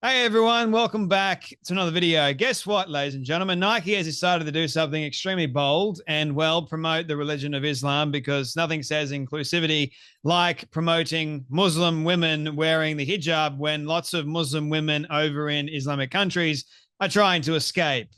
Hey everyone, welcome back to another video. Guess what, ladies and gentlemen? Nike has decided to do something extremely bold and promote the religion of Islam, because nothing says inclusivity like promoting Muslim women wearing the hijab when lots of Muslim women over in Islamic countries are trying to escape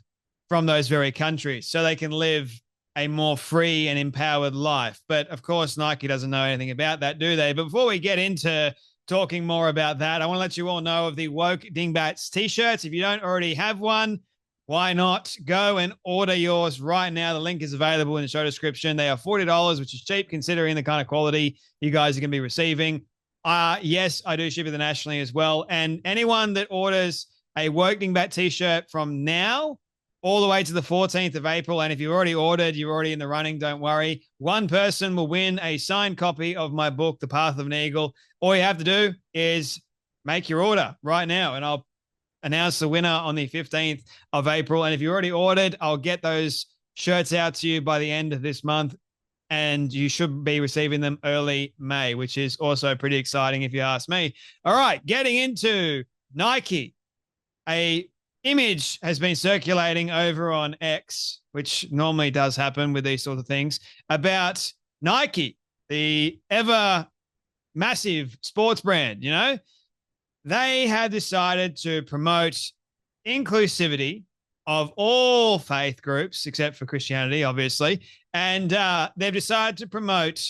from those very countries so they can live a more free and empowered life. But of course, Nike doesn't know anything about that, do they? But before we get into talking more about that, I want to let you all know of the Woke Dingbats t-shirts. If you don't already have one, why not go and order yours right now? The link is available in the show description. They are $40, which is cheap considering the kind of quality you guys are going to be receiving. Yes, I do ship internationally as well. And anyone that orders a Woke Dingbat t-shirt from now all the way to the 14th of April. And if you've already ordered, you're already in the running, don't worry. One person will win a signed copy of my book, The Path of an Eagle. All you have to do is make your order right now, and I'll announce the winner on the 15th of April. And if you already ordered, I'll get those shirts out to you by the end of this month, and you should be receiving them early May, which is also pretty exciting if you ask me. All right, getting into Nike. A image has been circulating over on X, which normally does happen with these sorts of things, about Nike, the ever massive sports brand. You know, they have decided to promote inclusivity of all faith groups except for Christianity, obviously. And they've decided to promote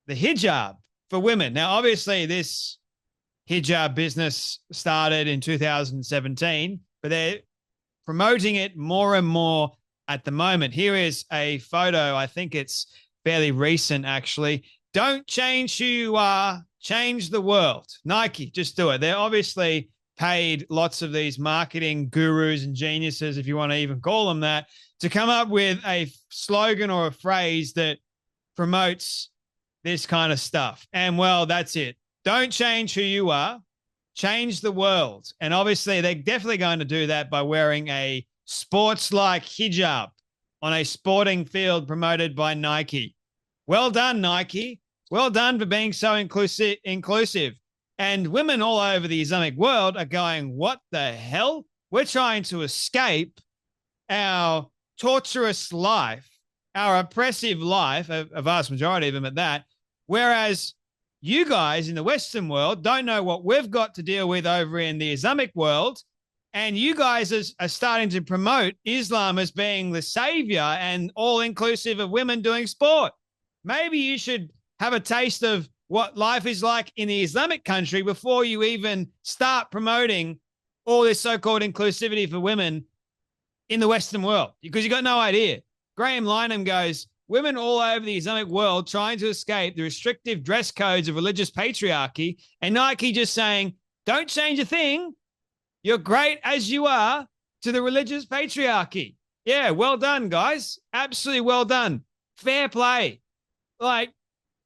the hijab for women. Now, obviously, this hijab business started in 2017, but they're promoting it more and more at the moment. Here is a photo. I think it's fairly recent, actually. Don't change who you are, change the world. Nike, just do it. They're obviously paid lots of these marketing gurus and geniuses, if you want to even call them that, to come up with a slogan or a phrase that promotes this kind of stuff. And, well, that's it. Don't change who you are, change the world. And obviously, they're definitely going to do that by wearing a sports-like hijab on a sporting field promoted by Nike. Well done, Nike. Well done for being so inclusive. And women all over the Islamic world are going, what the hell? We're trying to escape our torturous life, our oppressive life, a vast majority of them at that, whereas you guys in the Western world don't know what we've got to deal with over in the Islamic world. And you guys are starting to promote Islam as being the savior and all inclusive of women doing sport. Maybe you should have a taste of what life is like in the Islamic country before you even start promoting all this so-called inclusivity for women in the Western world, because you got no idea. Graham Lynham goes, women all over the Islamic world trying to escape the restrictive dress codes of religious patriarchy, and Nike just saying, don't change a thing. You're great as you are to the religious patriarchy. Yeah, well done, guys. Absolutely well done. Fair play. Like,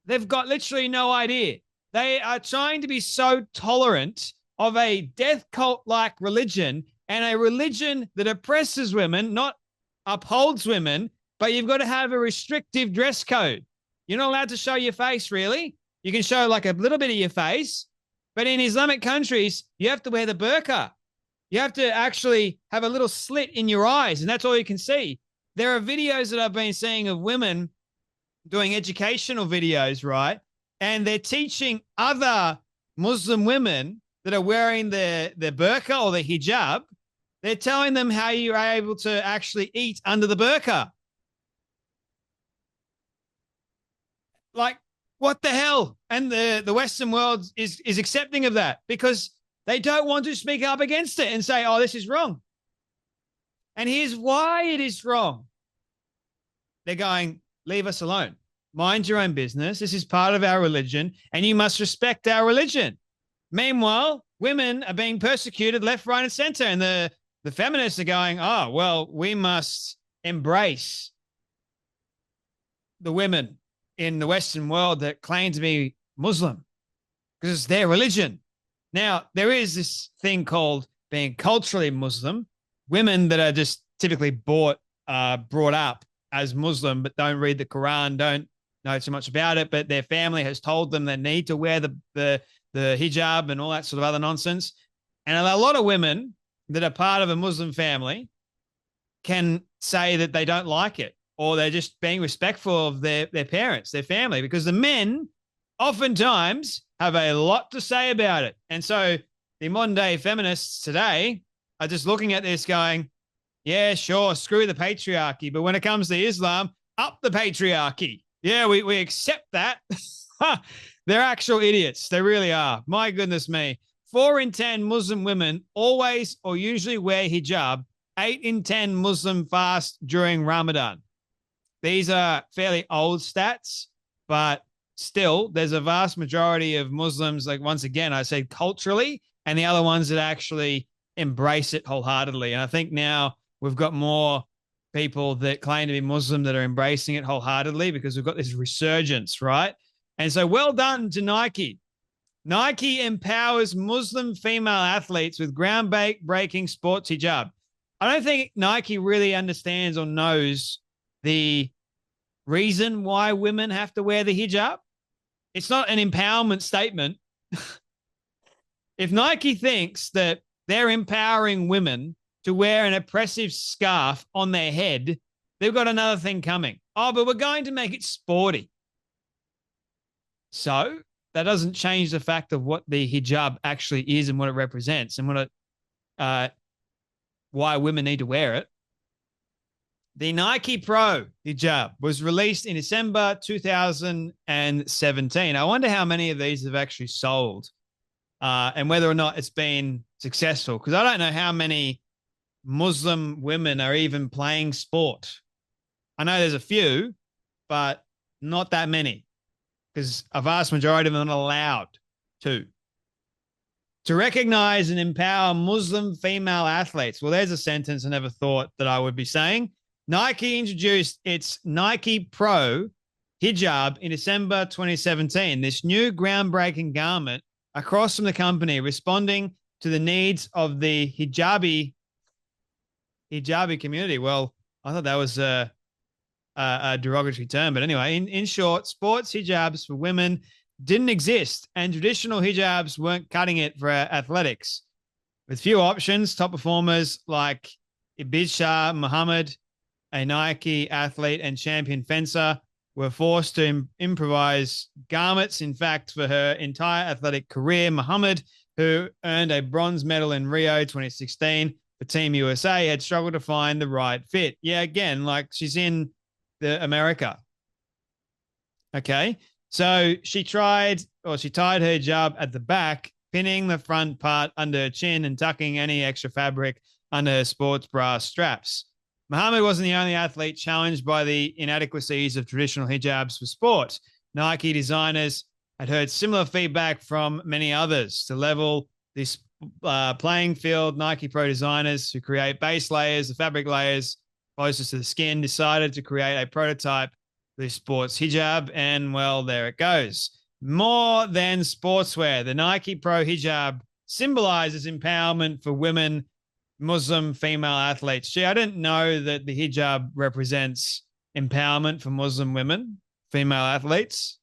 they've got literally no idea. They are trying to be so tolerant of a death cult-like religion, and a religion that oppresses women, not upholds women, but you've got to have a restrictive dress code. You're not allowed to show your face, really. You can show like a little bit of your face, but in Islamic countries, you have to wear the burqa. You have to actually have a little slit in your eyes, and that's all you can see. There are videos that I've been seeing of women doing educational videos, right? And they're teaching other Muslim women that are wearing the burqa or the hijab. They're telling them how you're able to actually eat under the burqa. Like, what the hell? And the Western world is accepting of that because they don't want to speak up against it and say, oh, this is wrong. And here's why it is wrong. They're going, leave us alone. Mind your own business. This is part of our religion, and you must respect our religion. Meanwhile, women are being persecuted left, right, and center. And the feminists are going, oh, well, we must embrace the women in the Western world that claim to be Muslim because it's their religion. Now, there is this thing called being culturally Muslim, women that are just typically brought up as Muslim but don't read the Quran, don't know too much about it, but their family has told them they need to wear the hijab and all that sort of other nonsense. And a lot of women that are part of a Muslim family can say that they don't like it, or they're just being respectful of their parents, their family, because the men oftentimes have a lot to say about it. And so the modern day feminists today are just looking at this going, yeah, sure, screw the patriarchy. But when it comes to Islam, up the patriarchy. Yeah, we accept that. They're actual idiots. They really are. My goodness me. 4 in 10 Muslim women always or usually wear hijab. 8 in 10 Muslim fast during Ramadan. These are fairly old stats, but still, there's a vast majority of Muslims, like once again, I said culturally, and the other ones that actually embrace it wholeheartedly. And I think now we've got more people that claim to be Muslim that are embracing it wholeheartedly because we've got this resurgence, right? And so well done to Nike. Nike empowers Muslim female athletes with groundbreaking sports hijab. I don't think Nike really understands or knows the reason why women have to wear the hijab. It's not an empowerment statement. If Nike thinks that they're empowering women to wear an oppressive scarf on their head, they've got another thing coming. Oh, but we're going to make it sporty. So that doesn't change the fact of what the hijab actually is and what it represents and what it, why women need to wear it. The Nike Pro hijab was released in December 2017. I wonder how many of these have actually sold and whether or not it's been successful, because I don't know how many Muslim women are even playing sport. I know there's a few, but not that many, because a vast majority of them are not allowed to. To recognize and empower Muslim female athletes. Well, there's a sentence I never thought that I would be saying. Nike introduced its Nike Pro hijab in December 2017. This new groundbreaking garment across from the company, responding to the needs of the hijabi community. Well, I thought that was a derogatory term, but anyway, in short, sports hijabs for women didn't exist, and traditional hijabs weren't cutting it for athletics. With few options, top performers like Ibid Muhammad, a Nike athlete and champion fencer, were forced to improvise garments. In fact, for her entire athletic career, Muhammad, who earned a bronze medal in Rio 2016 for Team USA, had struggled to find the right fit. Yeah, again, like she's in the America. Okay. So she tied her hijab at the back, pinning the front part under her chin and tucking any extra fabric under her sports bra straps. Muhammad wasn't the only athlete challenged by the inadequacies of traditional hijabs for sport. Nike designers had heard similar feedback from many others. To level this playing field, Nike Pro designers who create base layers, the fabric layers closest to the skin, decided to create a prototype for the sports hijab, and well, there it goes. More than sportswear, the Nike Pro hijab symbolizes empowerment for women, Muslim female athletes. Gee, I didn't know that the hijab represents empowerment for Muslim women, female athletes.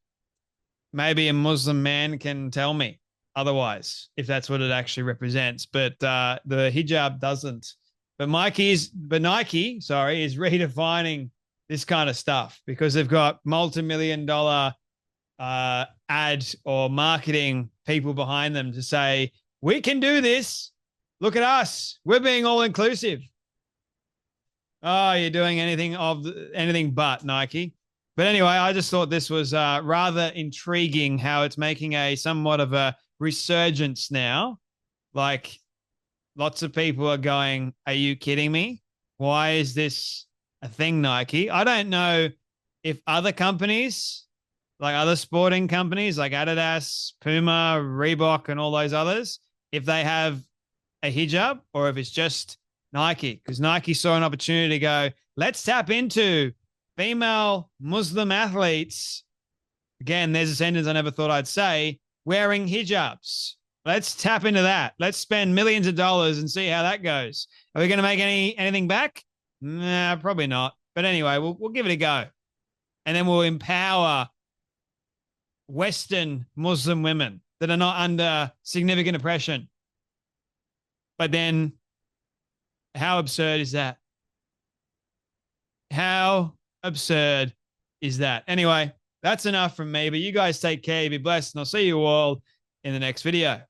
Maybe a Muslim man can tell me otherwise if that's what it actually represents, but the hijab doesn't. But Nike is redefining this kind of stuff because they've got multi-million-dollar ad or marketing people behind them to say, we can do this. Look at us. We're being all inclusive. Oh, you're doing anything but Nike. But anyway, I just thought this was rather intriguing how it's making a somewhat of a resurgence now. Like lots of people are going, are you kidding me? Why is this a thing, Nike? I don't know if other companies, like other sporting companies like Adidas, Puma, Reebok, and all those others, if they have a hijab or if it's just Nike, because Nike saw an opportunity to go, let's tap into female Muslim athletes. Again, there's a sentence I never thought I'd say, wearing hijabs. Let's tap into that. Let's spend millions of dollars and see how that goes. Are we going to make anything back? Nah, probably not. But anyway, we'll give it a go. And then we'll empower Western Muslim women that are not under significant oppression. But then how absurd is that? How absurd is that? Anyway, that's enough from me, but you guys take care, be blessed, and I'll see you all in the next video.